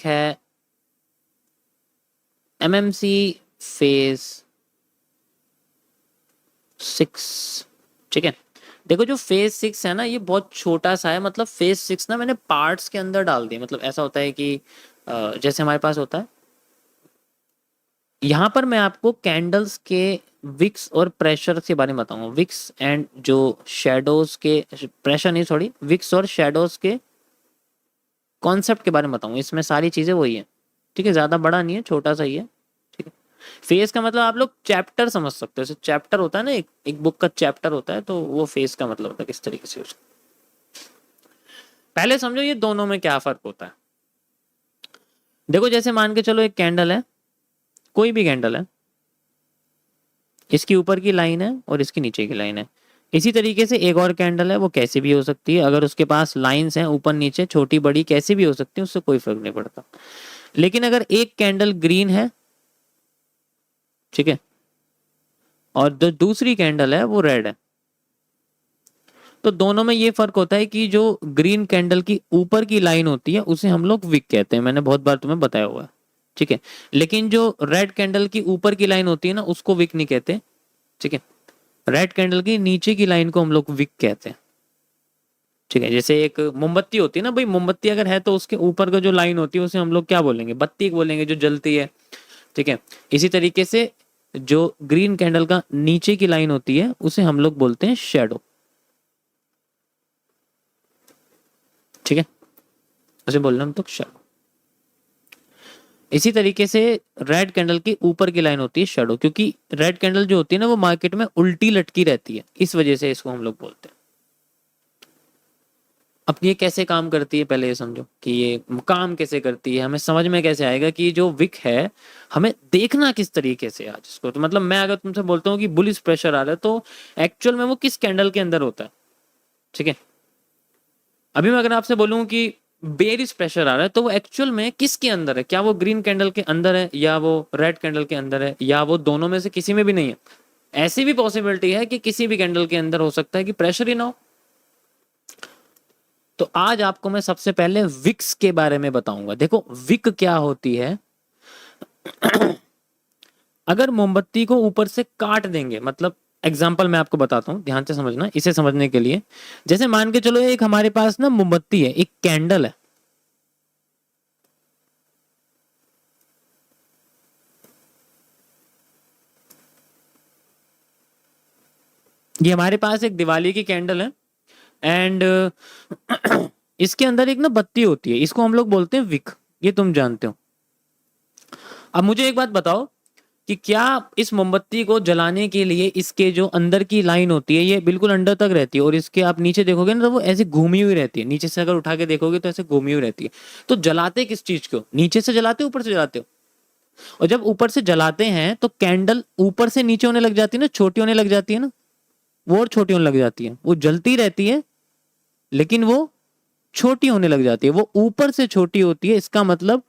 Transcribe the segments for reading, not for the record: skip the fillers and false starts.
Wick है MMC phase 6। ठीक है, देखो जो फेज 6 है ना ये बहुत छोटा सा है, मतलब फेज 6 ना मैंने पार्ट्स के अंदर डाल दिया। मतलब ऐसा होता है कि जैसे हमारे पास होता है, यहाँ पर मैं आपको कैंडल्स के विक्स और प्रेशर के बारे में बताऊंगा। विक्स एंड जो शेडोज के, प्रेशर नहीं सॉरी, विक्स और शेडोज के कॉन्सेप्ट के बारे में बताऊंगा। इसमें सारी चीजें वही है। ठीक है, ज्यादा बड़ा नहीं है, छोटा सा ही है। ठीक है, फेज का मतलब आप लोग चैप्टर समझ सकते हो। जैसे चैप्टर होता है ना, एक बुक का चैप्टर होता है, तो वो फेज का मतलब होता है किस तरीके से उसका। पहले समझो ये दोनों में क्या फर्क होता है। देखो जैसे मान के चलो एक कैंडल है, कोई भी कैंडल है, इसकी ऊपर की लाइन है और इसकी नीचे की लाइन है। इसी तरीके से एक और कैंडल है, वो कैसे भी हो सकती है, अगर उसके पास लाइंस हैं ऊपर नीचे छोटी बड़ी कैसी भी हो सकती है, उससे कोई फर्क नहीं पड़ता। लेकिन अगर एक कैंडल ग्रीन है, ठीक है, और जो दूसरी कैंडल है वो रेड है, तो दोनों में ये फर्क होता है कि जो ग्रीन कैंडल की ऊपर की लाइन होती है उसे हम लोग विक कहते हैं, मैंने बहुत बार तुम्हें बताया हुआ है। ठीक है, लेकिन जो रेड कैंडल की ऊपर की लाइन होती है ना उसको विक नहीं कहते। ठीक है, रेड कैंडल की नीचे की लाइन को हम लोग विक कहते हैं। ठीक है, जैसे एक मोमबत्ती होती है ना भाई, मोमबत्ती अगर है तो उसके ऊपर का जो लाइन होती है उसे हम लोग क्या बोलेंगे, बत्ती बोलेंगे, जो जलती है। ठीक है, इसी तरीके से जो ग्रीन कैंडल का नीचे की लाइन होती है उसे हम लोग बोलते हैं शेडो। ठीक है, उसे बोलना हम तो शेडो। इसी तरीके से रेड कैंडल की ऊपर की लाइन होती है शेडो, क्योंकि रेड कैंडल जो होती है ना वो मार्केट में उल्टी लटकी रहती है, इस वजह से इसको हम लोग बोलते हैं। अब ये कैसे काम करती है पहले ये समझो कि ये काम कैसे करती है, हमें समझ में कैसे आएगा कि जो विक है हमें देखना किस तरीके से आज इसको। तो मतलब मैं अगर तुमसे बोलता हूँ कि बुलिश प्रेशर आ रहा है तो एक्चुअल में वो किस कैंडल के अंदर होता है। ठीक है, अभी मैं अगर आपसे बोलूँ कि बेरिश प्रेशर आ रहा है तो वो एक्चुअल में किसके अंदर है, क्या वो ग्रीन कैंडल के अंदर है या वो रेड कैंडल के अंदर है या वो दोनों में से किसी में भी नहीं है। ऐसी भी पॉसिबिलिटी है कि किसी भी कैंडल के अंदर हो सकता है कि प्रेशर ही ना हो। तो आज आपको मैं सबसे पहले विक्स के बारे में बताऊंगा। देखो विक क्या होती है। अगर मोमबत्ती को ऊपर से काट देंगे, मतलब एग्जाम्पल मैं आपको बताता हूं, ध्यान से समझना इसे समझने के लिए। जैसे मान के चलो एक हमारे पास ना मोमबत्ती है, एक कैंडल है। ये हमारे पास एक दिवाली की कैंडल है एंड इसके अंदर एक ना बत्ती होती है, इसको हम लोग बोलते हैं विक। ये तुम जानते हो। अब मुझे एक बात बताओ कि क्या इस मोमबत्ती को जलाने के लिए इसके जो अंदर की लाइन होती है ये बिल्कुल अंदर तक रहती है और इसके आप नीचे देखोगे ना तो वो ऐसे घूमी हुई रहती है, नीचे से अगर उठा के देखोगे तो ऐसे घूमी हुई रहती है। तो जलाते किस चीज को, नीचे से जलाते हो ऊपर से जलाते हो। और जब ऊपर से जलाते हैं तो कैंडल ऊपर से नीचे होने लग जाती है ना, छोटी होने लग जाती है ना, वो और छोटी होने लग जाती है। वो जलती रहती है लेकिन वो छोटी होने लग जाती है, वो ऊपर से छोटी होती है। इसका मतलब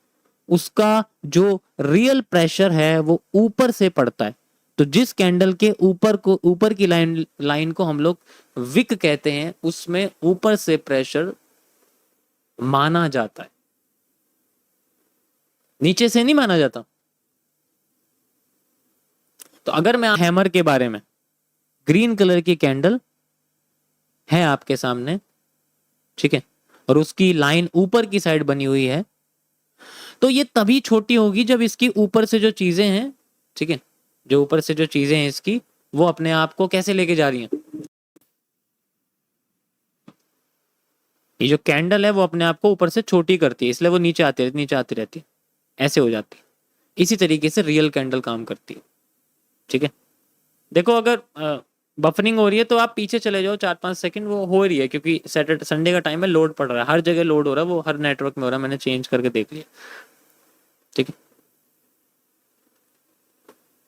उसका जो रियल प्रेशर है वो ऊपर से पड़ता है। तो जिस कैंडल के ऊपर को, ऊपर की लाइन को हम लोग विक कहते हैं, उसमें ऊपर से प्रेशर माना जाता है, नीचे से नहीं माना जाता। तो अगर मैं हैमर के बारे में, ग्रीन कलर की कैंडल है आपके सामने, ठीक है, और उसकी लाइन ऊपर की साइड बनी हुई है, तो ये तभी छोटी होगी जब इसकी ऊपर से जो चीजें हैं, ठीक है, जो ऊपर से जो चीजें हैं इसकी, वो अपने आप को कैसे लेके जा रही हैं। ये जो कैंडल है वो अपने आप को ऊपर से छोटी करती है, इसलिए वो नीचे आती रहती है, ऐसे हो जाती है। इसी तरीके से रियल कैंडल काम करती है। ठीक है, देखो अगर बफरिंग हो रही है तो आप पीछे चले जाओ 4-5 सेकंड, वो हो रही है क्योंकि सैटरडे संडे का टाइम है, लोड पड़ रहा है, हर जगह लोड हो रहा है, वो हर नेटवर्क में हो रहा है, मैंने चेंज करके देख लिया। ठीक है,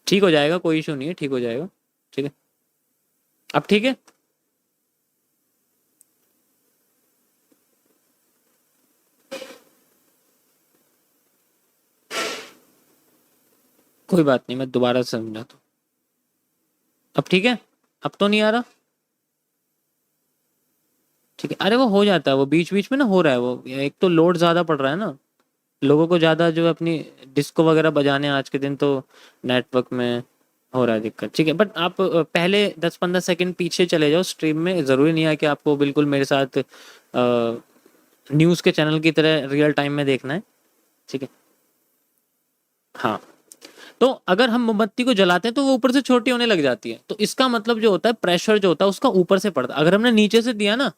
ठीक हो जाएगा, कोई इशू नहीं है, ठीक हो जाएगा। ठीक है, अब ठीक है। कोई बात नहीं, मैं दोबारा समझाता हूँ। अब ठीक है, अब तो नहीं आ रहा। ठीक है, अरे वो हो जाता है, वो बीच बीच में ना हो रहा है, वो एक तो लोड ज्यादा पड़ रहा है ना, लोगों को ज़्यादा जो है अपनी डिस्को वगैरह बजाने आज के दिन, तो नेटवर्क में हो रहा है दिक्कत, ठीक है। बट आप पहले 10-15 सेकंड पीछे चले जाओ स्ट्रीम में, ज़रूरी नहीं है कि आपको बिल्कुल मेरे साथ न्यूज़ के चैनल की तरह रियल टाइम में देखना है, ठीक है। हाँ, तो अगर हम मोमबत्ती को जलाते हैं तो वो ऊपर से छोटी होने लग जाती है, तो इसका मतलब जो होता है प्रेशर जो होता है उसका ऊपर से पड़ता है। अगर हमने नीचे से दिया ना,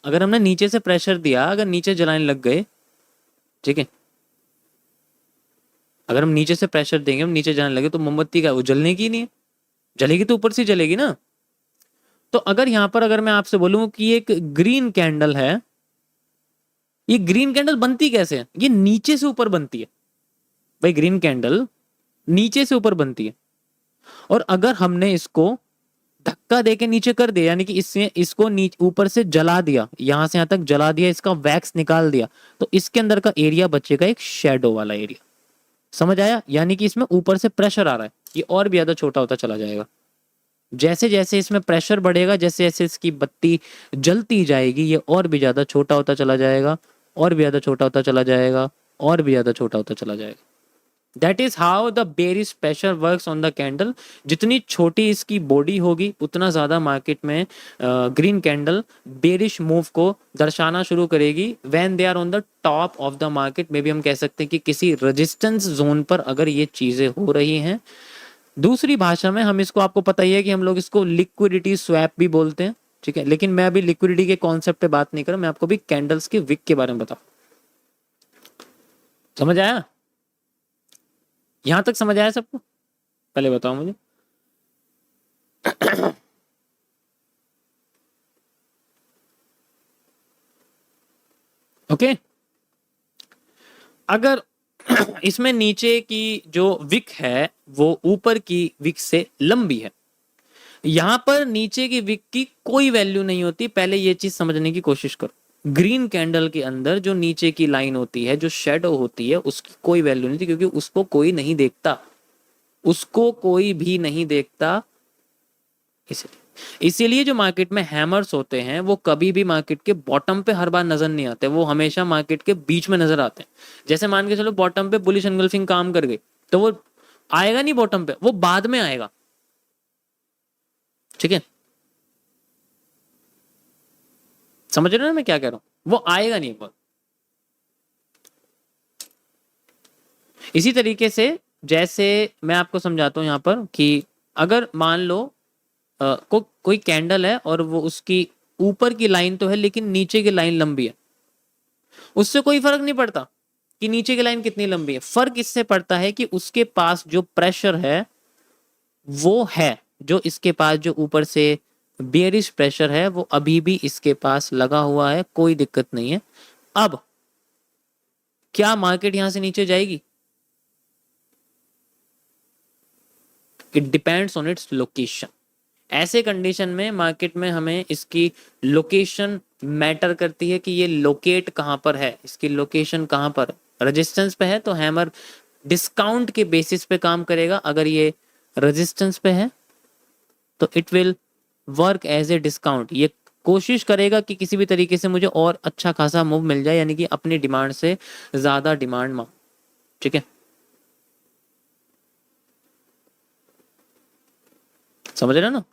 अगर हमने नीचे से प्रेशर दिया, अगर नीचे जलाने लग गए, ठीक है, अगर हम नीचे से प्रेशर देंगे, हम नीचे जाने लगे, तो मोमबत्ती का वो जलने की नहीं है, जलेगी तो ऊपर से जलेगी ना। तो अगर यहाँ पर अगर मैं आपसे बोलूँ कि एक ग्रीन कैंडल है, ये ग्रीन कैंडल बनती कैसे है? ये नीचे से ऊपर बनती है भाई, ग्रीन कैंडल नीचे से ऊपर बनती है। और अगर हमने इसको धक्का देके नीचे कर दिया, यानी कि इससे इसको नीचे ऊपर से जला दिया, यहां से यहां तक जला दिया, इसका वैक्स निकाल दिया, तो इसके अंदर का एरिया बचेगा एक शेडो वाला एरिया। समझ आया? यानी कि इसमें ऊपर से प्रेशर आ रहा है, ये और भी ज्यादा छोटा होता चला जाएगा। जैसे जैसे इसमें प्रेशर बढ़ेगा, जैसे जैसे इसकी बत्ती जलती जाएगी, ये और भी ज्यादा छोटा होता चला जाएगा, और भी ज्यादा छोटा होता चला जाएगा, और भी ज्यादा छोटा होता चला जाएगा। That is how the bearish pressure works on the candle. जितनी छोटी इसकी बॉडी होगी, उतना ज्यादा मार्केट में ग्रीन कैंडल बेयरिश मूव को दर्शाना शुरू करेगी when they are on the top of the market. Maybe हम कह सकते हैं कि किसी रेजिस्टेंस जोन पर अगर ये चीजें हो रही हैं। दूसरी भाषा में हम इसको, आपको पता ही है कि हम लोग इसको लिक्विडिटी स्वैप भी बोलते हैं, ठीक है। लेकिन मैं अभी लिक्विडिटी के कॉन्सेप्ट पे बात नहीं कर रहा, मैं आपको भी कैंडल्स के विक के बारे में बताऊं। समझ आया? यहां तक समझ आया सबको? पहले बताओ मुझे। ओके, अगर इसमें नीचे की जो विक है वो ऊपर की विक से लंबी है, यहां पर नीचे की विक की कोई वैल्यू नहीं होती। पहले ये चीज समझने की कोशिश करो। ग्रीन कैंडल के अंदर जो नीचे की लाइन होती है, जो शेडो होती है, उसकी कोई वैल्यू नहीं थी, क्योंकि उसको कोई नहीं देखता, उसको कोई भी नहीं देखता। इसलिए इसीलिए जो मार्केट में हैमर्स होते हैं वो कभी भी मार्केट के बॉटम पे हर बार नजर नहीं आते, वो हमेशा मार्केट के बीच में नजर आते हैं। जैसे मान के चलो बॉटम पे बुलिश एनगल्फिंग काम कर गई, तो वो आएगा नहीं बॉटम पे, वो बाद में आएगा, ठीक है। समझ रहे हो ना मैं क्या कह रहा हूं? वो आएगा नहीं बहुत। इसी तरीके से जैसे मैं आपको समझाता हूं यहां पर कि अगर मान लो कोई कैंडल है और वो उसकी ऊपर की लाइन तो है लेकिन नीचे की लाइन लंबी है, उससे कोई फर्क नहीं पड़ता कि नीचे की लाइन कितनी लंबी है। फर्क इससे पड़ता है कि उसके पास जो प्रेशर है वो है, जो इसके पास जो ऊपर से बेयरिश प्रेशर है वो अभी भी इसके पास लगा हुआ है, कोई दिक्कत नहीं है। अब क्या मार्केट यहां से नीचे जाएगी? It depends on its location. ऐसे कंडीशन में मार्केट में हमें इसकी लोकेशन मैटर करती है कि ये लोकेट कहां पर है, इसकी लोकेशन कहां पर। रेजिस्टेंस पे है तो हैमर डिस्काउंट के बेसिस पे काम करेगा। अगर ये रेजिस्टेंस पे है तो it will work as a discount. ये कोशिश करेगा कि किसी भी तरीके से मुझे और अच्छा खासा मूव मिल जाए, यानी कि अपनी डिमांड से ज्यादा डिमांड मांग, ठीक है। समझ रहे हो ना?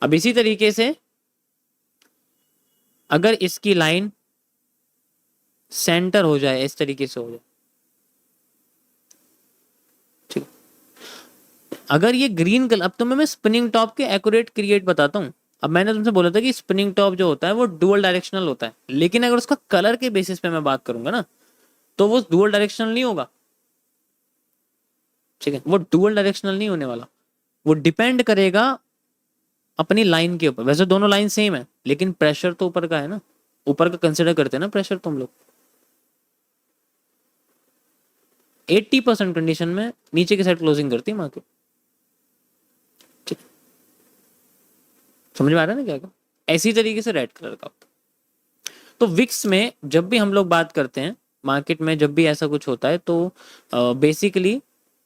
अब इसी तरीके से अगर इसकी लाइन सेंटर हो जाए, इस तरीके से हो जाए, ठीक। अगर ये ग्रीन कलर, अब तो मैं स्पिनिंग टॉप के एक्यूरेट क्रिएट बताता हूं। अब मैंने तुमसे बोला था कि स्पिनिंग टॉप जो होता है वो डुअल डायरेक्शनल होता है, लेकिन अगर उसका कलर के बेसिस पे मैं बात करूंगा ना, तो वो डुअल डायरेक्शनल नहीं होगा, ठीक है। वो डुअल डायरेक्शनल नहीं होने वाला, वो डिपेंड करेगा अपनी लाइन के ऊपर। वैसे दोनों लाइन सेम है, लेकिन प्रेशर तो ऊपर का है ना, ऊपर का कंसिडर करते हैं ना प्रेशर तुम लोग। 80% कंडीशन में नीचे की साइड क्लोजिंग करती है मार्केट, ठीक। समझ में आ रहा है ना क्या क्या? ऐसी तरीके से रेड कलर का। तो विक्स में जब भी हम लोग बात करते हैं मार्केट में, जब भी ऐसा कुछ होता है तो बेसिकली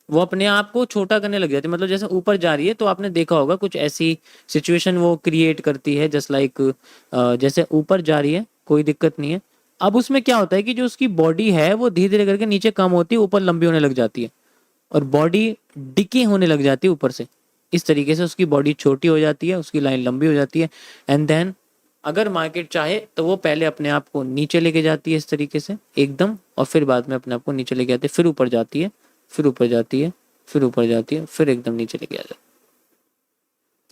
वो अपने आप को छोटा करने लग जाती है। मतलब जैसे ऊपर जा रही है तो आपने देखा होगा कुछ ऐसी सिचुएशन वो क्रिएट करती है, जस्ट लाइक जैसे ऊपर जा रही है कोई दिक्कत नहीं है। अब उसमें क्या होता है कि जो उसकी बॉडी है वो धीरे धीरे करके नीचे कम होती है, ऊपर लंबी होने लग जाती है, और बॉडी डिके होने लग जाती है ऊपर से। इस तरीके से उसकी बॉडी छोटी हो जाती है, उसकी लाइन लंबी हो जाती है, एंड देन अगर मार्केट चाहे तो वो पहले अपने आप को नीचे लेके जाती है इस तरीके से एकदम, और फिर बाद में अपने आप को नीचे लेके आती है, फिर ऊपर जाती है, फिर ऊपर जाती है, फिर ऊपर जाती है, फिर एकदम नीचे लेके आ जाती है।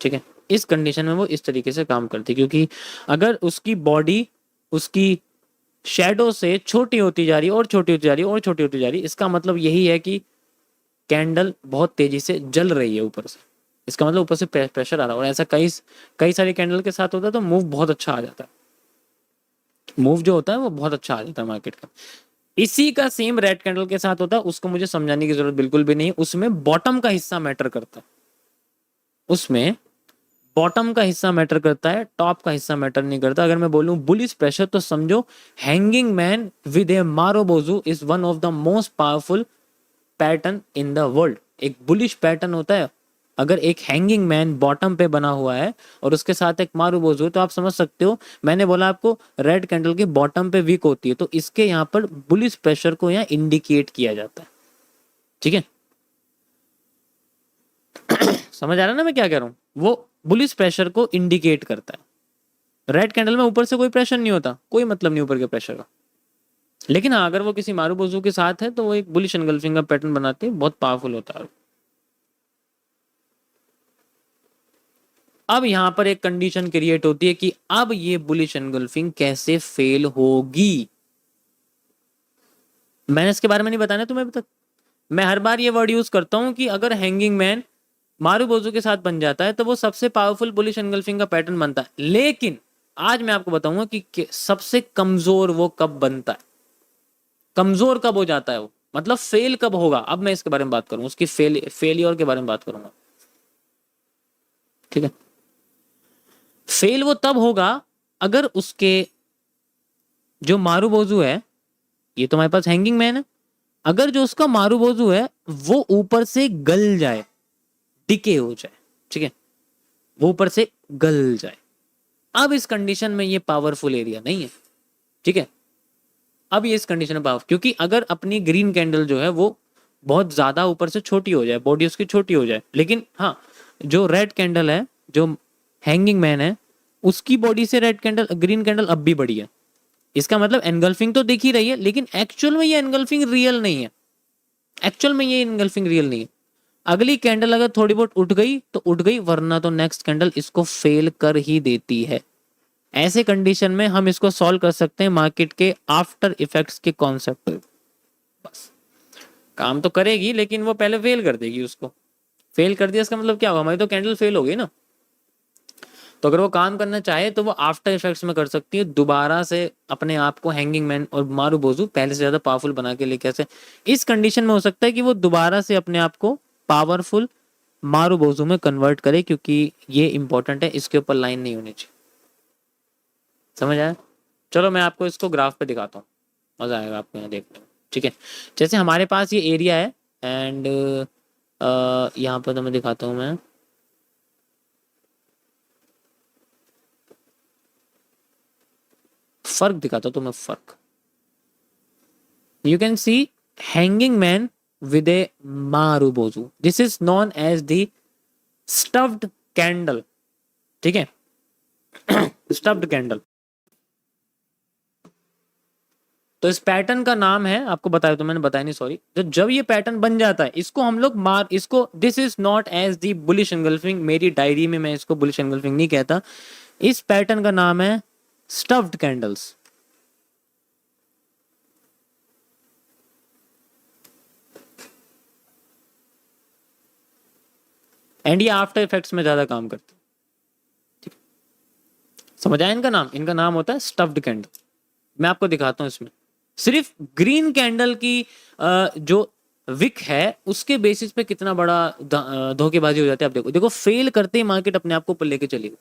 ठीक है, इस कंडीशन में वो इस तरीके से काम करती है, क्योंकि अगर उसकी बॉडी उसकी शेडो से छोटी होती जा रही है और छोटी होती जा रही है और छोटी होती जा रही है, इसका मतलब यही है कि कैंडल बहुत तेजी से जल रही है ऊपर से। इसका मतलब ऊपर से प्रेशर आ रहा है, और ऐसा कई कई सारी कैंडल के साथ होता है, तो मूव बहुत अच्छा आ जाता है। मूव जो होता है वो बहुत अच्छा आ जाता है मार्केट का। इसी का सेम रेड कैंडल के साथ होता है, उसको मुझे समझाने की जरूरत बिल्कुल भी नहीं। उसमें बॉटम का हिस्सा मैटर करता है, उसमें बॉटम का हिस्सा मैटर करता है, टॉप का हिस्सा मैटर नहीं करता। अगर मैं बोलूं बुलिश प्रेशर तो समझो hanging man with a marubozu is one of the most powerful pattern in the world. एक बुलिश पैटर्न होता है, अगर एक हैंगिंग मैन बॉटम पे बना हुआ है और उसके साथ एक मारुबोजू है, तो आप समझ सकते हो। मैंने बोला आपको रेड कैंडल की बॉटम पे वीक होती है, तो इसके यहाँ पर बुलिश प्रेशर को यहाँ इंडिकेट किया जाता है। ठीक है, समझ आ रहा है ना मैं क्या कह रहा हूँ? वो बुलिश प्रेशर को इंडिकेट करता है। रेड कैंडल में ऊपर से कोई प्रेशर नहीं होता, कोई मतलब नहीं ऊपर के प्रेशर का, लेकिन हाँ अगर वो किसी मारुबोजू के साथ है तो वो एक बुलिश एनगल्फिंग का पैटर्न बनाते हैं, बहुत पावरफुल होता है। अब यहां पर एक कंडीशन क्रिएट होती है कि अब ये बुलिश एनगल्फिंग कैसे फेल होगी। मैंने इसके बारे में नहीं बताया तुम्हें अभी तक। मैं हर बार ये वर्ड यूज करता हूं कि अगर हैंगिंग मैन मारुबोजू के साथ बन जाता है तो वो सबसे पावरफुल बुलिश एनगल्फिंग का पैटर्न बनता है, लेकिन आज मैं आपको बताऊंगा कि सबसे कमजोर वो कब बनता है, कमजोर कब हो जाता है वो, मतलब फेल कब होगा। अब मैं इसके बारे में बात करूंगा, उसकी फेलियर के बारे में बात करूंगा। ठीक है, फेल वो तब होगा अगर उसके जो मारुबोजू है, ये तो हमारे पास हैंगिंग मैन है, अगर जो उसका मारुबोजू है वो ऊपर से गल जाए, डिके हो जाए। ठीक है, वो ऊपर से गल जाए। अब इस कंडीशन में ये पावरफुल एरिया नहीं है। ठीक है, अब ये इस कंडीशन में पावरफुल, क्योंकि अगर अपनी ग्रीन कैंडल जो है वो बहुत ज्यादा ऊपर से छोटी हो जाए, बॉडी उसकी छोटी हो जाए, लेकिन हाँ जो रेड कैंडल है, जो हैंगिंग मैन है, उसकी बॉडी से रेड कैंडल ग्रीन कैंडल अब भी बड़ी है। इसका मतलब एनगल्फिंग तो दिख ही रही है, लेकिन एक्चुअल में ये एनगल्फिंग रियल नहीं है। एक्चुअल में ये एनगल्फिंग रियल नहीं है। अगली कैंडल अगर थोड़ी बहुत उठ गई तो उठ गई, वरना तो नेक्स्ट कैंडल इसको फेल कर ही देती है। ऐसे कंडीशन में हम इसको सॉल्व कर सकते हैं मार्केट के आफ्टर इफेक्ट्स के कॉन्सेप्ट पर। बस काम तो करेगी, लेकिन वो पहले फेल कर देगी। उसको फेल कर दिया इसका मतलब क्या होगा, हमारी तो कैंडल फेल हो गई ना। तो अगर वो काम करना चाहे तो वो आफ्टर इफेक्ट्स में कर सकती है, दोबारा से अपने आप को हैंगिंग मैन और मारुबोजू पहले से ज्यादा पावरफुल बना के लेके ऐसे इस कंडीशन में हो सकता है कि वो दोबारा से अपने आप को पावरफुल मारुबोजू में कन्वर्ट करे, क्योंकि ये इंपॉर्टेंट है, इसके ऊपर लाइन नहीं होनी चाहिए। समझ आया? चलो मैं आपको इसको ग्राफ पे दिखाता हूँ, मजा आएगा आपको यहाँ देखने में। ठीक है, जैसे हमारे पास ये एरिया है एंड यहाँ पर तो मैं दिखाता हूँ, मैं फर्क दिखाता हूँ तुम्हें, फर्क। You can see hanging man with a marubozu, this is known as the stuffed candle. ठीक है, स्टफ्ड कैंडल। तो इस पैटर्न का नाम है, आपको बताया तो मैंने बताया नहीं, सॉरी। तो जब ये पैटर्न बन जाता है इसको हम लोग इसको this is not as the bullish engulfing, मेरी डायरी में मैं इसको बुलिश एंगल्फिंग नहीं कहता। इस पैटर्न का नाम है स्टफ्ड कैंडल्स। एंड ये आफ्टर इफेक्ट्स में ज्यादा काम करते हैं। समझ आया इनका नाम? इनका नाम होता है स्टफ्ड कैंडल। मैं आपको दिखाता हूं, इसमें सिर्फ ग्रीन कैंडल की जो विक है उसके बेसिस पे कितना बड़ा धोखेबाजी हो जाती है। आप देखो देखो, फेल करते ही मार्केट अपने आप को ऊपर लेके चली गई।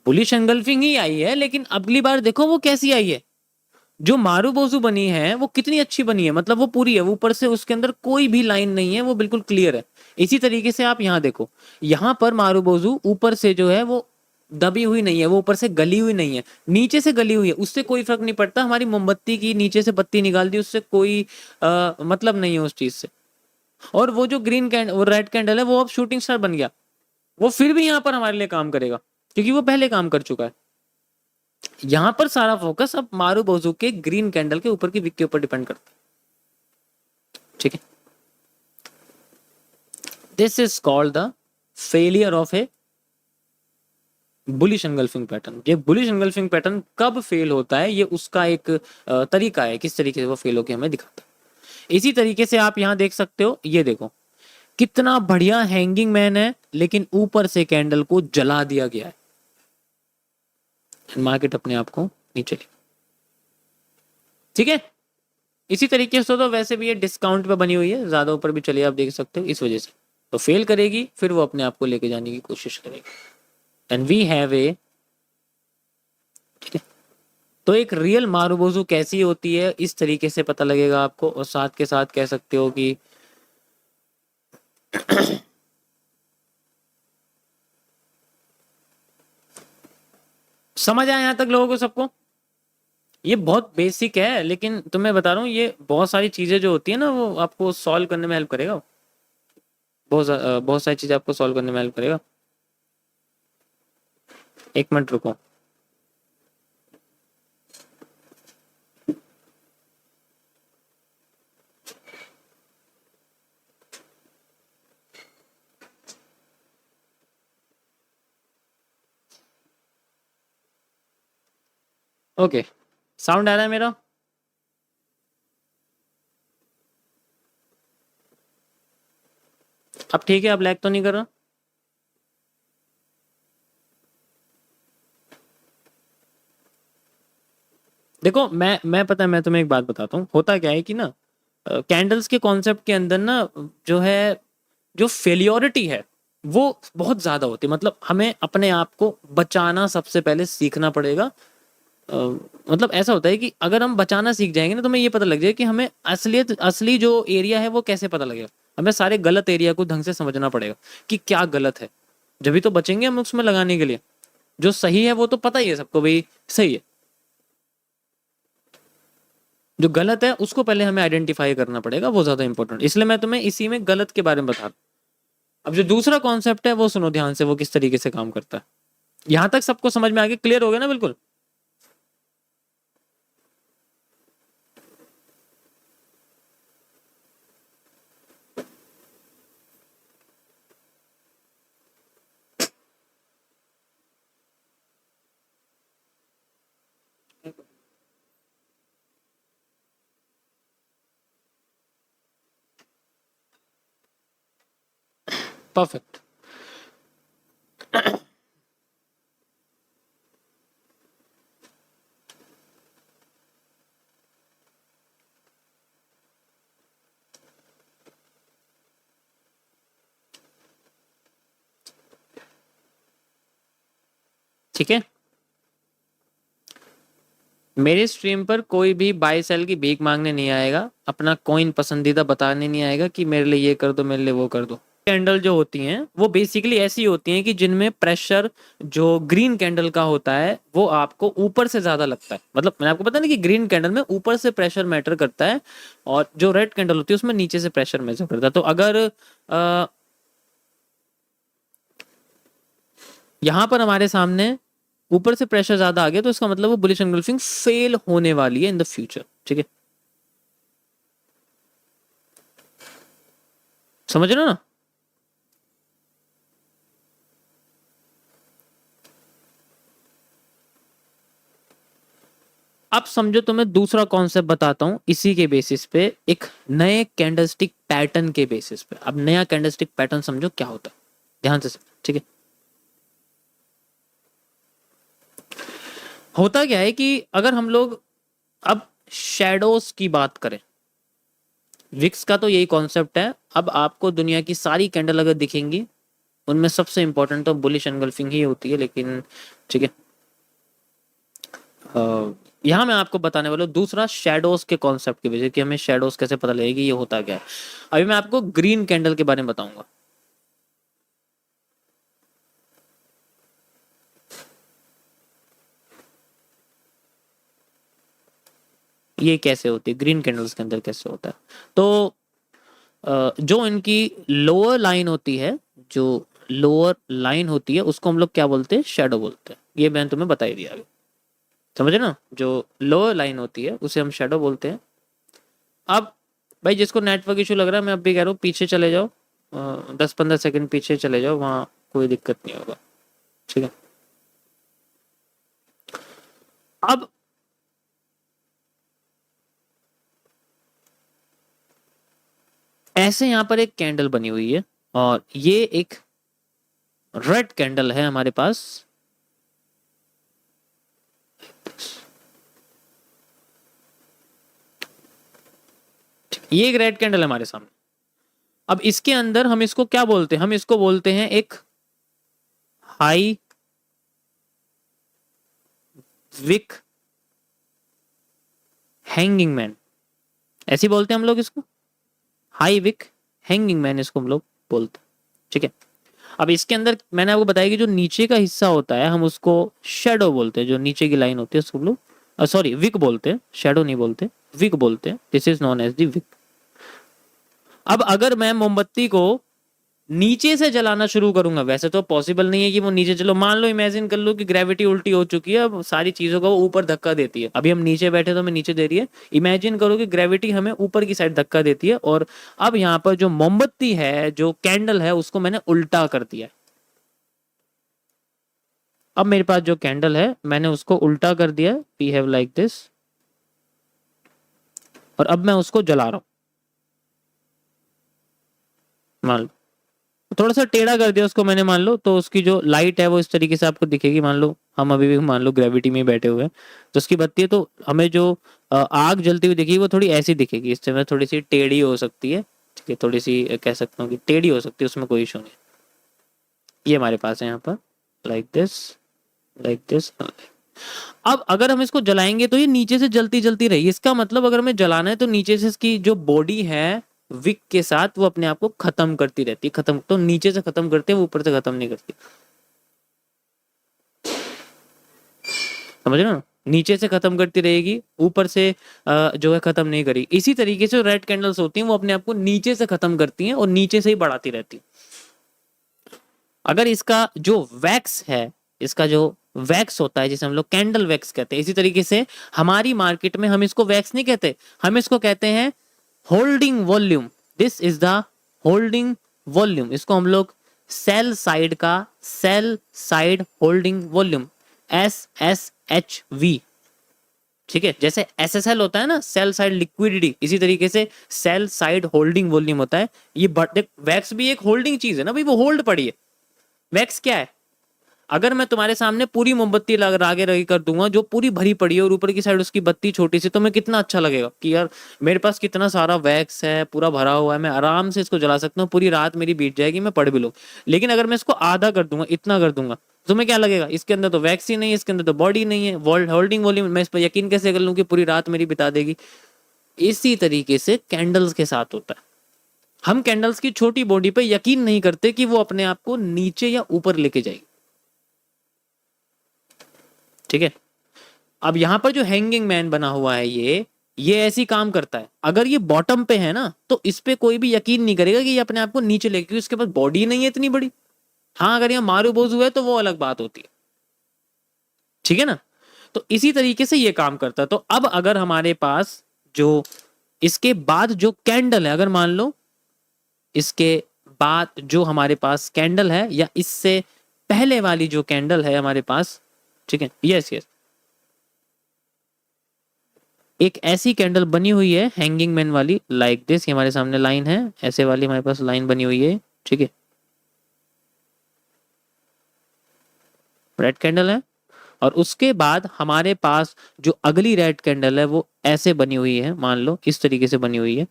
बुलिश एंगल्फिंग ही आई है, लेकिन अगली बार देखो वो कैसी आई है, जो मारूबोजू बनी है वो कितनी अच्छी बनी है, मतलब वो पूरी है, वो ऊपर से उसके अंदर कोई भी लाइन नहीं है, वो बिल्कुल क्लियर है। इसी तरीके से आप यहाँ देखो, यहाँ पर मारूबोजू ऊपर से जो है वो दबी हुई नहीं है, वो ऊपर से गली हुई नहीं है, नीचे से गली हुई है, उससे कोई फर्क नहीं पड़ता। हमारी मोमबत्ती की नीचे से बत्ती निकाल दी, उससे कोई मतलब नहीं है उस चीज से। और वो जो ग्रीन कैंडल, वो रेड कैंडल है, वो अब शूटिंग स्टार बन गया, वो फिर भी यहाँ पर हमारे लिए काम करेगा क्योंकि वो पहले काम कर चुका है। यहां पर सारा फोकस अब मारूबोजू के ग्रीन कैंडल के ऊपर की विक के ऊपर डिपेंड करता है, ठीक है। This is called the failure of A bullish engulfing pattern. ये बुलिश एंगल्फिंग पैटर्न कब फेल होता है, ये उसका एक तरीका है, किस तरीके से वो फेल होकर हमें दिखाता है। इसी तरीके से आप यहां देख सकते हो, ये देखो कितना बढ़िया हैंगिंग मैन है, लेकिन ऊपर से कैंडल को जला दिया गया है, मार्केट अपने आप को नीचे ली, ठीक है। इसी तरीके से तो वैसे भी ये डिस्काउंट पे बनी हुई है, ज्यादा ऊपर भी चलिए आप देख सकते हो, इस वजह से तो फेल करेगी, फिर वो अपने आप को लेके जाने की कोशिश करेगी, एंड वी हैव ए, ठीक है। तो एक रियल मारूबोजू कैसी होती है इस तरीके से पता लगेगा आपको, और साथ के साथ कह सकते हो कि समझ आया यहां तक लोगों को सबको? ये बहुत बेसिक है, लेकिन तुम्हें बता रहा हूँ ये बहुत सारी चीजें जो होती है ना, वो आपको सॉल्व करने में हेल्प करेगा, बहुत सारी चीजें आपको सॉल्व करने में हेल्प करेगा। एक मिनट रुको। ओके, साउंड आ रहा है मेरा? अब ठीक है, अब लैग तो नहीं कर रहा? देखो मैं पता है, मैं तुम्हें एक बात बताता हूँ, होता क्या है कि ना कैंडल्स के कॉन्सेप्ट के अंदर ना जो है, जो फेलियोरिटी है वो बहुत ज्यादा होती है, मतलब हमें अपने आप को बचाना सबसे पहले सीखना पड़ेगा। मतलब ऐसा होता है कि अगर हम बचाना सीख जाएंगे ना, तो हमें ये पता लग जाएगा कि हमें असलियत, असली जो एरिया है वो कैसे पता लगेगा। हमें सारे गलत एरिया को ढंग से समझना पड़ेगा कि क्या गलत है, जब भी तो बचेंगे हम उसमें लगाने के लिए। जो सही है वो तो पता ही है सबको भाई सही है, जो गलत है उसको पहले हमें आइडेंटिफाई करना पड़ेगा, वो ज्यादा इंपॉर्टेंट, इसलिए मैं तुम्हें इसी में गलत के बारे में बता रहा हूँ। अब जो दूसरा कॉन्सेप्ट है वो सुनो ध्यान से, वो किस तरीके से काम करता है। यहां तक सबको समझ में आ गया, क्लियर हो गया ना बिल्कुल? परफेक्ट। ठीक है, मेरे स्ट्रीम पर कोई भी बाय सेल की भीख मांगने नहीं आएगा, अपना कॉइन पसंदीदा बताने नहीं आएगा कि मेरे लिए ये कर दो, मेरे लिए वो कर दो। कैंडल जो होती हैं वो बेसिकली ऐसी होती हैं कि जिनमें प्रेशर जो ग्रीन कैंडल का होता है वो आपको ऊपर से ज्यादा लगता है, मतलब मैंने आपको पता नहीं कि ग्रीन कैंडल में ऊपर से प्रेशर मैटर करता है, और जो रेड कैंडल होती है उसमें नीचे से प्रेशर मैटर करता है। तो अगर यहां पर हमारे सामने ऊपर से प्रेशर ज्यादा आ गया, तो इसका मतलब वो बुलिश एंगल्फिंग फेल होने वाली है इन द फ्यूचर, ठीक है। समझ रहे हो ना? अब समझो, तो मैं दूसरा कॉन्सेप्ट बताता हूं इसी के बेसिस पे, एक नए कैंडलस्टिक पैटर्न के बेसिस पे। अब नया कैंडलस्टिक पैटर्न समझो क्या होता है, ध्यान से समझो, ठीक है। होता क्या है कि अगर हम लोग अब शेडोज की बात करें, विक्स का तो यही कॉन्सेप्ट है। अब आपको दुनिया की सारी कैंडल अगर दिखेंगी, उनमें सबसे इंपॉर्टेंट तो बुलिश एंगल्फिंग ही होती है, लेकिन ठीक है। यहाँ मैं आपको बताने वाला हूँ दूसरा शेडोज के कॉन्सेप्ट के वजह कि हमें शेडोज कैसे पता लगेगी ये होता क्या है। अभी मैं आपको ग्रीन कैंडल के बारे में बताऊंगा। ये कैसे होती है, ग्रीन कैंडल्स के अंदर कैसे होता है। तो जो इनकी लोअर लाइन होती है, जो लोअर लाइन होती है उसको हम लोग क्या बोलते हैं, शेडो बोलते हैं। ये मैंने तुम्हें बता ही दिया अभी, समझे ना। जो लोअर लाइन होती है उसे हम शेडो बोलते हैं। अब भाई जिसको नेटवर्क इशू लग रहा है, मैं अब भी कह रहा हूँ पीछे चले जाओ, 10-15 सेकंड पीछे चले जाओ, वहाँ कोई दिक्कत नहीं होगा, ठीक है। अब ऐसे यहाँ पर एक कैंडल बनी हुई है और ये एक रेड कैंडल है हमारे पास। ये एक रेड कैंडल है हमारे सामने। अब इसके अंदर हम इसको क्या बोलते हैं, हम इसको बोलते हैं एक हाई विक हैंगिंग मैन, ऐसे बोलते हैं हम लोग इसको, हाई विक हैंगिंग मैन इसको हम लोग बोलते हैं, ठीक है। अब इसके अंदर मैंने आपको बताया कि जो नीचे का हिस्सा होता है हम उसको शेडो बोलते हैं, जो नीचे की लाइन होती है उसको हम लोग सॉरी विक बोलते हैं, शेडो नहीं बोलते, विक बोलते हैं। This is known as the wick. अब अगर मैं मोमबत्ती को नीचे से जलाना शुरू करूंगा, वैसे तो पॉसिबल नहीं है कि वो नीचे चलो, मान लो इमेजिन कर लो कि ग्रेविटी उल्टी हो चुकी है, अब सारी चीजों को ऊपर धक्का देती है। अभी हम नीचे बैठे तो हमें नीचे दे रही है, इमेजिन करो कि ग्रेविटी हमें ऊपर की साइड धक्का देती है और अब यहाँ पर जो मोमबत्ती है, जो कैंडल है, उसको मैंने उल्टा कर दिया। अब मेरे पास जो कैंडल है मैंने उसको उल्टा कर दिया, वी हैव लाइक दिस, और अब मैं उसको जला रहा हूं। मान लो थोड़ा सा टेढ़ा कर दिया उसको मैंने, मान लो, तो उसकी जो लाइट है वो इस तरीके से आपको दिखेगी। मान लो हम अभी भी मान लो ग्रेविटी में ही बैठे हुए हैं, तो उसकी बत्ती है, तो हमें जो आग जलती हुई दिखेगी वो थोड़ी ऐसी दिखेगी, इससे में थोड़ी सी टेढ़ी हो सकती है, ठीक है, थोड़ी सी कह सकता हूँ कि टेढ़ी हो सकती है, उसमें कोई इशू नहीं। ये हमारे पास है यहाँ पर लाइक दिस, लाइक दिस। अब अगर हम इसको जलाएंगे तो ये नीचे से जलती जलती रहेगी, इसका मतलब अगर हमें जलाना है तो नीचे से इसकी जो बॉडी है विक के साथ वो अपने आप को खत्म करती रहती है, खत्म तो नीचे से खत्म करते हैं, वो ऊपर से खत्म नहीं करती, समझ रहे हो। नीचे से खत्म करती रहेगी, ऊपर से जो है खत्म नहीं करेगी। इसी तरीके से रेड कैंडल्स होती हैं वो अपने आप को नीचे से खत्म करती हैं और नीचे से ही बढ़ाती रहती है। अगर इसका जो वैक्स है, इसका जो वैक्स होता है जिसे हम लोग कैंडल वैक्स कहते हैं, इसी तरीके से हमारी मार्केट में हम इसको वैक्स नहीं कहते, हम इसको कहते हैं holding volume. This is the holding volume, इसको हम लोग सेल साइड का sell side holding volume, SSHV, ठीक है। जैसे SSL होता है ना, सेल साइड लिक्विडिटी, इसी तरीके से सेल साइड होल्डिंग वॉल्यूम होता है। ये वैक्स भी एक होल्डिंग चीज है ना भाई, वो होल्ड पड़ी है। वैक्स क्या है, अगर मैं तुम्हारे सामने पूरी मोमबत्ती आगे रगी कर दूंगा जो पूरी भरी पड़ी है और ऊपर की साइड उसकी बत्ती छोटी सी, तो मैं कितना अच्छा लगेगा कि यार मेरे पास कितना सारा वैक्स है, पूरा भरा हुआ है, मैं आराम से इसको जला सकता हूँ, पूरी रात मेरी बीत जाएगी, मैं पढ़ भी लूँ। लेकिन अगर मैं इसको आधा कर दूंगा, इतना कर दूंगा, तो तुम्हें क्या लगेगा, इसके अंदर तो वैक्स ही नहीं है, इसके अंदर तो बॉडी नहीं है, होल्डिंग वॉल्यूम, मैं इस पर यकीन कैसे कर लूँ कि पूरी रात मेरी बिता देगी। इसी तरीके से कैंडल्स के साथ होता है, हम कैंडल्स की छोटी बॉडी पे यकीन नहीं करते कि वो अपने आप को नीचे या ऊपर लेके जाएगी, ठीक है। अब यहां पर जो हैंगिंग मैन बना हुआ है ये ऐसी काम करता है। अगर ये बॉटम पे है ना तो इस पे कोई भी यकीन नहीं करेगा कि ये अपने आप को नीचे लेके, क्योंकि उसके पास बॉडी नहीं है इतनी बड़ी। हाँ अगर यहाँ मारू बोझू है तो वो अलग बात होती है, ठीक है ना। तो इसी तरीके से ये काम करता है। तो अब अगर हमारे पास जो इसके बाद जो कैंडल है, अगर मान लो इसके बाद जो हमारे पास कैंडल है या इससे पहले वाली जो कैंडल है हमारे पास, ठीक है, यस यस, एक ऐसी कैंडल बनी हुई है हैंगिंग मैन वाली, लाइक दिस, हमारे सामने लाइन है, ऐसे वाली हमारे पास लाइन बनी हुई है, ठीक है, रेड कैंडल है। और उसके बाद हमारे पास जो अगली रेड कैंडल है वो ऐसे बनी हुई है, मान लो इस तरीके से बनी हुई है।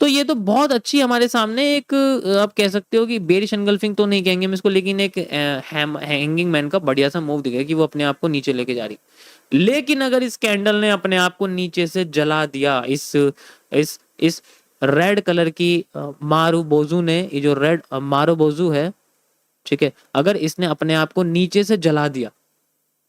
तो ये तो बहुत अच्छी हमारे सामने एक आप कह सकते हो कि बेरिश एनगल्फिंग तो नहीं कहेंगे हम इसको, लेकिन एक हैंगिंग मैन का बढ़िया सा मूव दिखेगा कि वो अपने आप को नीचे लेके जा रही। लेकिन अगर इस कैंडल ने अपने आप को नीचे से जला दिया, इस रेड कलर की मारू बोजू ने, ये जो रेड मारू बोजू है, ठीक है, अगर इसने अपने आप को नीचे से जला दिया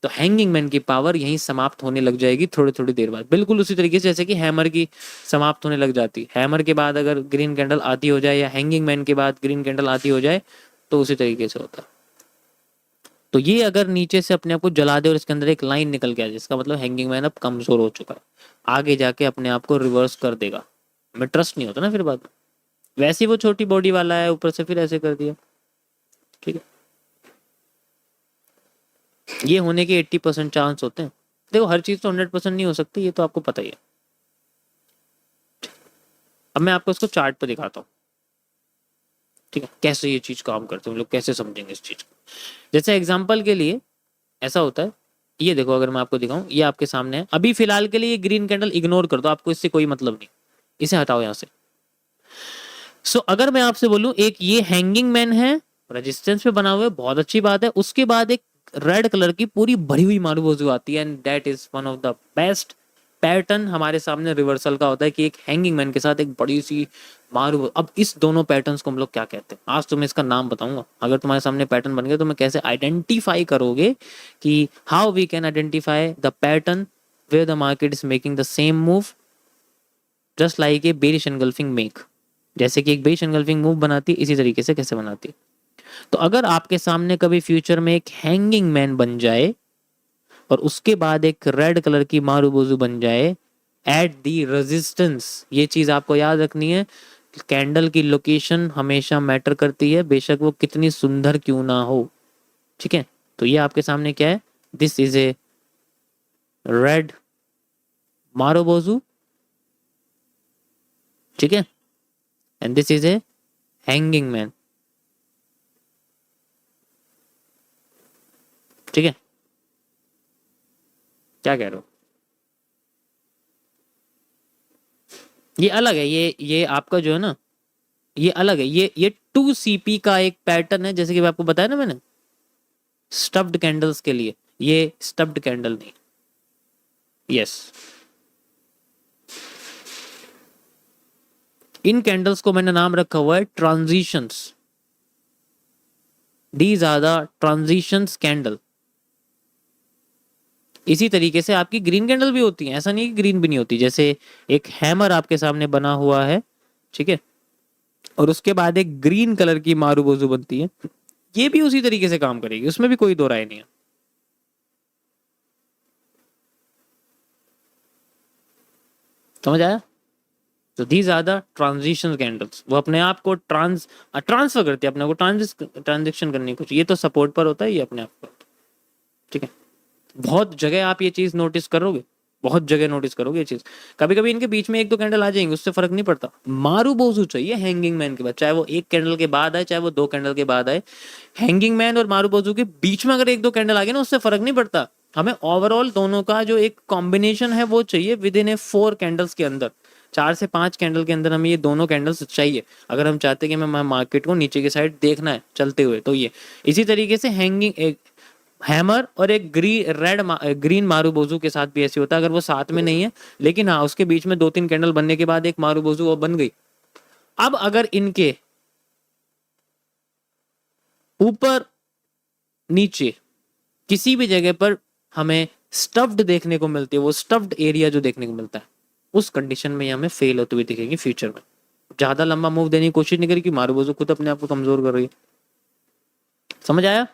तो हैंगिंग मैन की पावर यहीं समाप्त होने लग जाएगी थोड़ी थोड़ी देर बाद, बिल्कुल उसी तरीके से जैसे कि हैमर की समाप्त होने लग जाती। हैमर के बाद अगर ग्रीन कैंडल आती हो जाए या हैंगिंग मैन के बाद ग्रीन कैंडल आती हो जाए तो उसी तरीके से होता। तो ये अगर नीचे से अपने आप को जला दे और इसके अंदर एक लाइन निकल के आ जाए, इसका मतलब हैंगिंग मैन अब कमजोर हो चुका है, आगे जाके अपने आप को रिवर्स कर देगा। हमें ट्रस्ट नहीं होता ना फिर बाद में। वैसे ही वो छोटी बॉडी वाला है, ऊपर से फिर ऐसे कर दिया, ठीक है। ये होने के 80% चांस होते हैं। देखो हर चीज तो 100% नहीं हो सकती, ये तो आपको पता ही है। अब मैं आपको इसको चार्ट पे दिखाता हूँ, ठीक है, कैसे ये चीज काम करते हैं, हम लोग कैसे समझेंगे इस चीज को। जैसे एग्जांपल के लिए ऐसा होता है, ये देखो अगर मैं आपको दिखाऊं, ये आपके सामने है, अभी फिलहाल के लिए ये ग्रीन कैंडल इग्नोर कर दो, आपको इससे कोई मतलब नहीं, इसे हटाओ यहाँ से। सो अगर मैं आपसे बोलूं एक ये हैंगिंग मैन है, रेजिस्टेंस पे बना हुआ है, बहुत अच्छी बात है। उसके बाद एक रेड कलर की पूरी भरी हुई मारूबोजू आती है, and that is one of the best pattern हमारे सामने रिवर्सल का होता है कि एक हैंगिंग मैन के साथ एक बड़ी सी मारू। अब इस दोनों पैटर्न्स को हम लोग क्या कहते हैं, आज तुम्हें इसका नाम बताऊंगा। अगर तुम्हारे सामने पैटर्न बन गया तो मैं कैसे आइडेंटिफाई करोगे कि how we can identify the pattern where the market is making the same move just like a bearish engulfing make. जैसे कि एक बेरिश एनगल्फिंग मूव बनाती है, इसी तरीके से कैसे बनाती है। तो अगर आपके सामने कभी फ्यूचर में एक हैंगिंग मैन बन जाए और उसके बाद एक रेड कलर की मारूबोजू बन जाए एट दी रेजिस्टेंस, ये चीज आपको याद रखनी है। कैंडल की लोकेशन हमेशा मैटर करती है, बेशक वो कितनी सुंदर क्यों ना हो, ठीक है। तो ये आपके सामने क्या है, this is a red marubozu, ठीक है, and this is a hanging man, ठीक है। क्या कह रहे हो, ये अलग है, ये आपका जो है ना, ये अलग है। ये 2CP का एक पैटर्न है, जैसे कि मैं आपको बताया ना मैंने स्टफ्ड कैंडल्स के लिए, ये स्टफ्ड कैंडल नहीं। यस, इन कैंडल्स को मैंने नाम रखा हुआ है transitions. These are the transitions candle. इसी तरीके से आपकी ग्रीन कैंडल भी होती है, ऐसा नहीं कि ग्रीन भी नहीं होती। जैसे एक हैमर आपके सामने बना हुआ है, ठीक है, और उसके बाद एक ग्रीन कलर की मारूबोजू बनती है, ये भी उसी तरीके से काम करेगी, उसमें भी कोई दो राय नहीं है। समझ आया। तो these are the transition candles, वो अपने आप को ट्रांसफर करती है, अपने को ट्रांजेक्शन करने की कुछ, ये तो सपोर्ट पर होता है, ये अपने आप पर, ठीक है। बहुत जगह आप ये चीज नोटिस करोगे, बहुत जगह नोटिस करोगे ये चीज। कभी कभी इनके बीच में एक दो कैंडल आ जाएंगे, उससे फर्क नहीं पड़ता। मारूबोजू चाहिए हैंगिंग मैन के बाद, चाहे वो एक कैंडल के बाद आए, चाहे वो दो कैंडल के बाद आए। हैंगिंग मैन और मारूबोजू के बीच में अगर एक दो कैंडल आ गए ना, उससे फर्क नहीं पड़ता। हमें ओवरऑल दोनों का जो एक कॉम्बिनेशन है वो चाहिए विद इन ए 4 कैंडल्स के अंदर, 4 से 5 कैंडल के अंदर हमें ये दोनों कैंडल्स चाहिए, अगर हम चाहते हैं कि हमें मार्केट को नीचे की साइड देखना है चलते हुए। तो ये इसी तरीके से हैंगिंग एक हैमर और एक ग्रीन मारूबोजू के साथ भी ऐसे होता है, अगर वो साथ में नहीं है, लेकिन हाँ उसके बीच में 2-3 कैंडल बनने के बाद एक मारूबोजू वो बन गई। अब अगर इनके ऊपर नीचे किसी भी जगह पर हमें स्टफ्ड देखने को मिलती है, वो स्टफ्ड एरिया जो देखने को मिलता है, उस कंडीशन में हमें फेल होते हुए दिखेगी फ्यूचर में। ज्यादा लंबा मूव देने की कोशिश नहीं करेगी, मारूबोजू खुद अपने आप को कमजोर कर रही है। समझ आया।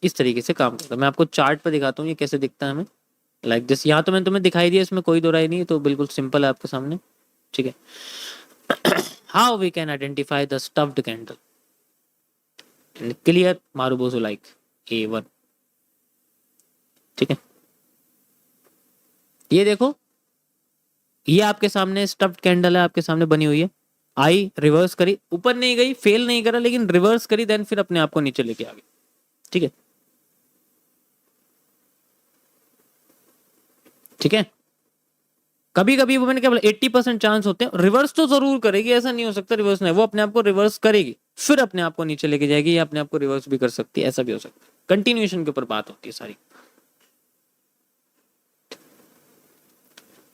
इस तरीके से काम करता है। मैं आपको चार्ट पे दिखाता हूँ ये कैसे दिखता है हमें, लाइक दिस। यहाँ तो मैंने तुम्हें दिखाई दिया, इसमें कोई दो राय नहीं है, तो बिल्कुल सिंपल है आपके सामने, ठीक है। How we can identify the stuffed candle, clear marubozu like A1, ठीक है। ये देखो, ये आपके सामने स्टफ्ड कैंडल है, आपके सामने बनी हुई है। आई रिवर्स करी, ऊपर नहीं गई, फेल नहीं करा, लेकिन रिवर्स करी, देन फिर अपने आप को नीचे लेके आ गई, ठीक है, ठीक है। कभी कभी वो मैंने क्या बोला 80% चांस होते हैं, रिवर्स तो जरूर करेगी, ऐसा नहीं हो सकता रिवर्स नहीं, वो अपने आप को रिवर्स करेगी फिर अपने आप को नीचे लेके जाएगी, या अपने आप को रिवर्स भी कर सकती है, ऐसा भी हो सकता है। कंटिन्यूएशन के ऊपर बात होती है सारी।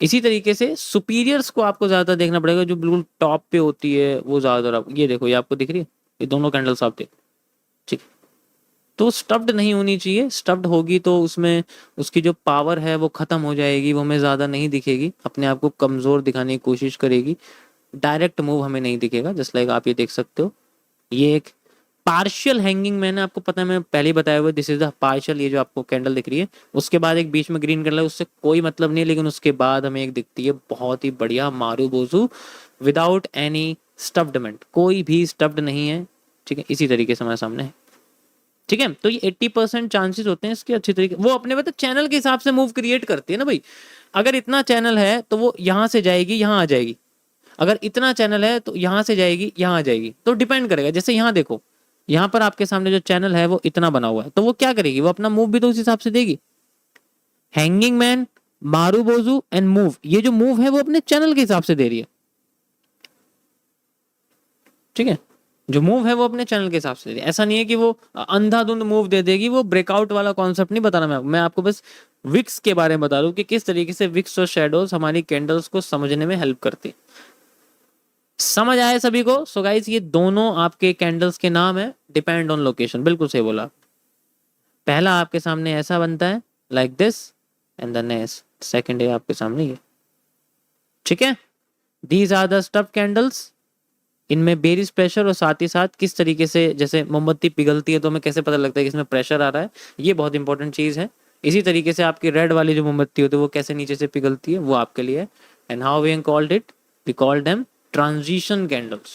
इसी तरीके से सुपीरियर्स को आपको ज्यादा देखना पड़ेगा, जो बिल्कुल टॉप पे होती है वो ज्यादा, ये देखो ये आपको दिख रही है, ये दोनों कैंडल्स आप देखो, ठीक। तो स्टफ्ड नहीं होनी चाहिए, स्टफ्ड होगी तो उसमें उसकी जो पावर है वो खत्म हो जाएगी, वो हमें ज्यादा नहीं दिखेगी, अपने आप को कमजोर दिखाने की कोशिश करेगी, डायरेक्ट मूव हमें नहीं दिखेगा। जस्ट लाइक आप ये देख सकते हो, ये एक पार्शियल हैंगिंग मैंने आपको पता है, मैं पहले ही बताया हुआ, दिस इज द पार्शियल, ये जो आपको कैंडल दिख रही है, उसके बाद एक बीच में ग्रीन कैंडल है, उससे कोई मतलब नहीं है, लेकिन उसके बाद हमें एक दिखती है बहुत ही बढ़िया मारू बोजू विदाउट एनी स्टफ्डमेंट, कोई भी स्टफ्ड नहीं है, ठीक है, इसी तरीके से हमारे सामने है, ठीक है। तो ये 80% चांसेस होते हैं इसके अच्छी तरीके, वो अपने मतलब चैनल के हिसाब से मूव क्रिएट करती है ना भाई। अगर इतना चैनल है तो वो यहां से जाएगी यहां आ जाएगी, अगर इतना चैनल है तो यहां से जाएगी यहां आ जाएगी, तो डिपेंड करेगा। जैसे यहाँ देखो, यहाँ पर आपके सामने जो चैनल है वो इतना बना हुआ है, तो वो क्या करेगी, वो अपना मूव भी तो उस हिसाब से देगी। Hanging man, marubozu and move, ये जो मूव है वो अपने चैनल के हिसाब से दे रही है, ठीक है, जो मूव है वो अपने चैनल के हिसाब से दे रही है। ऐसा नहीं है कि वो अंधाधुंध मूव दे देगी, वो ब्रेकआउट वाला कॉन्सेप्ट नहीं बताना मैं आपको बस विक्स के बारे में बता दूं कि किस तरीके से विक्स और शेडोज हमारी कैंडल्स को समझने में हेल्प करती। समझ आए सभी को? सो गाइस ये दोनों आपके कैंडल्स के नाम है, डिपेंड ऑन लोकेशन, बिल्कुल सही बोला। पहला आपके सामने ऐसा बनता है like this, and the next second है आपके सामने ये, ठीक है। These are the stuff candles, इनमें बेरिज प्रेशर और साथ ही साथ किस तरीके से, जैसे मोमबत्ती पिघलती है तो हमें कैसे पता लगता है कि इसमें प्रेशर आ रहा है, ये बहुत इंपॉर्टेंट चीज है। इसी तरीके से आपकी रेड वाली जो मोमबत्ती होती है वो कैसे नीचे से पिघलती है, वो आपके लिए है। And how we called it, we called them transition candles.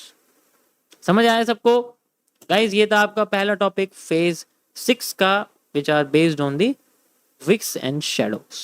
समझ आया सबको? गाइज ये था आपका पहला टॉपिक फेज 6 का, which are based on the wicks and shadows.